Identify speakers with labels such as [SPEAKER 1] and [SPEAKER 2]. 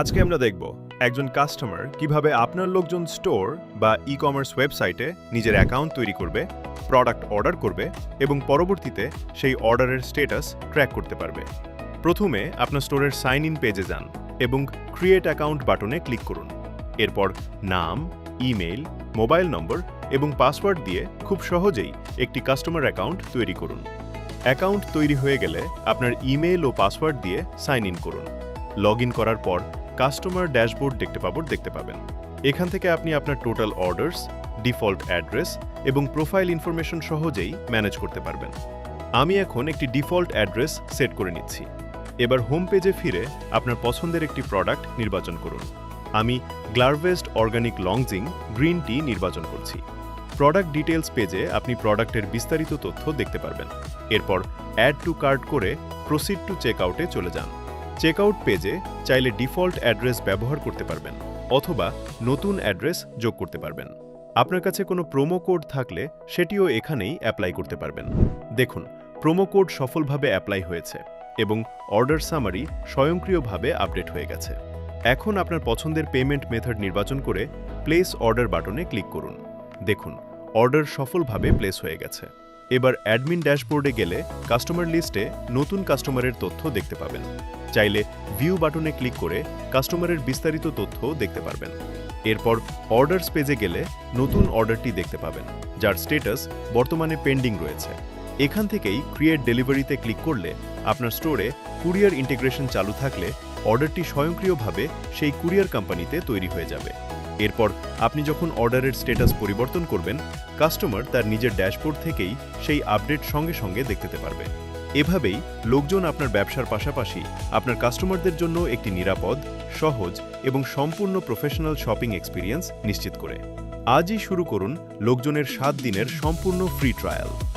[SPEAKER 1] আজকে আমরা দেখব একজন কাস্টমার কিভাবে আপনার লোকজন স্টোর বা ই-কমার্স ওয়েবসাইটে নিজের অ্যাকাউন্ট তৈরি করবে, প্রোডাক্ট অর্ডার করবে এবং পরবর্তীতে সেই অর্ডারের স্ট্যাটাস ট্র্যাক করতে পারবে। প্রথমে আপনার স্টোরের সাইন ইন পেজে যান এবং ক্রিয়েট অ্যাকাউন্ট বাটনে ক্লিক করুন। এরপর নাম, ইমেইল, মোবাইল নম্বর এবং পাসওয়ার্ড দিয়ে খুব সহজেই একটি কাস্টমার অ্যাকাউন্ট তৈরি করুন। অ্যাকাউন্ট তৈরি হয়ে গেলে আপনার ইমেইল ও পাসওয়ার্ড দিয়ে সাইন ইন করুন। লগ ইন করার পর কাস্টমার ড্যাশবোর্ড দেখতে পাবেন। এখান থেকে আপনি আপনার টোটাল অর্ডারস, ডিফল্ট অ্যাড্রেস এবং প্রোফাইল ইনফরমেশন সহজেই ম্যানেজ করতে পারবেন। আমি এখন একটি ডিফল্ট অ্যাড্রেস সেট করে নিচ্ছি। এবার হোম পেজে ফিরে আপনার পছন্দের একটি প্রোডাক্ট নির্বাচন করুন। আমি গ্লারভেস্ট অর্গানিক লংজিং গ্রিন টি নির্বাচন করছি। প্রোডাক্ট ডিটেলস পেজে আপনি প্রোডাক্টের বিস্তারিত তথ্য দেখতে পারবেন। এরপর অ্যাড টু কার্ট করে প্রসিড টু চেকআউটে চলে যান। চেকআউট পেজে চাইলে ডিফল্ট অ্যাড্রেস ব্যবহার করতে পারবেন অথবা নতুন অ্যাড্রেস যোগ করতে পারবেন। আপনার কাছে কোনো প্রোমো কোড থাকলে সেটিও এখানেই অ্যাপ্লাই করতে পারবেন। দেখুন, প্রোমো কোড সফলভাবে অ্যাপ্লাই হয়েছে এবং অর্ডার সামারি স্বয়ংক্রিয়ভাবে আপডেট হয়ে গেছে। এখন আপনার পছন্দের পেমেন্ট মেথড নির্বাচন করে প্লেস অর্ডার বাটনে ক্লিক করুন। দেখুন, অর্ডার সফলভাবে প্লেস হয়ে গেছে। এবার অ্যাডমিন ড্যাশবোর্ডে গেলে কাস্টমার লিস্টে নতুন কাস্টমারের তথ্য দেখতে পাবেন। চাইলে ভিউ বাটনে ক্লিক করে কাস্টমারের বিস্তারিত তথ্য দেখতে পারবেন। এরপর অর্ডারস পেজে গেলে নতুন অর্ডারটি দেখতে পাবেন, যার স্ট্যাটাস বর্তমানে পেন্ডিং রয়েছে। এখান থেকেই ক্রিয়েট ডেলিভারিতে ক্লিক করলে আপনার স্টোরে কুরিয়ার ইন্টিগ্রেশন চালু থাকলে অর্ডারটি স্বয়ংক্রিয়ভাবে সেই কুরিয়ার কোম্পানিতে তৈরি হয়ে যাবে। এরপর আপনি যখন অর্ডারের স্ট্যাটাস পরিবর্তন করবেন, কাস্টমার তার নিজের ড্যাশবোর্ড থেকেই সেই আপডেট সঙ্গে সঙ্গে দেখতে পারবে। এভাবেই লোকজন আপনার ব্যবসার পাশাপাশি আপনার কাস্টমারদের জন্য একটি নিরাপদ, সহজ এবং সম্পূর্ণ প্রফেশনাল শপিং এক্সপিরিয়েন্স নিশ্চিত করে। আজই শুরু করুন লোকজনের 7 দিনের সম্পূর্ণ ফ্রি ট্রায়াল।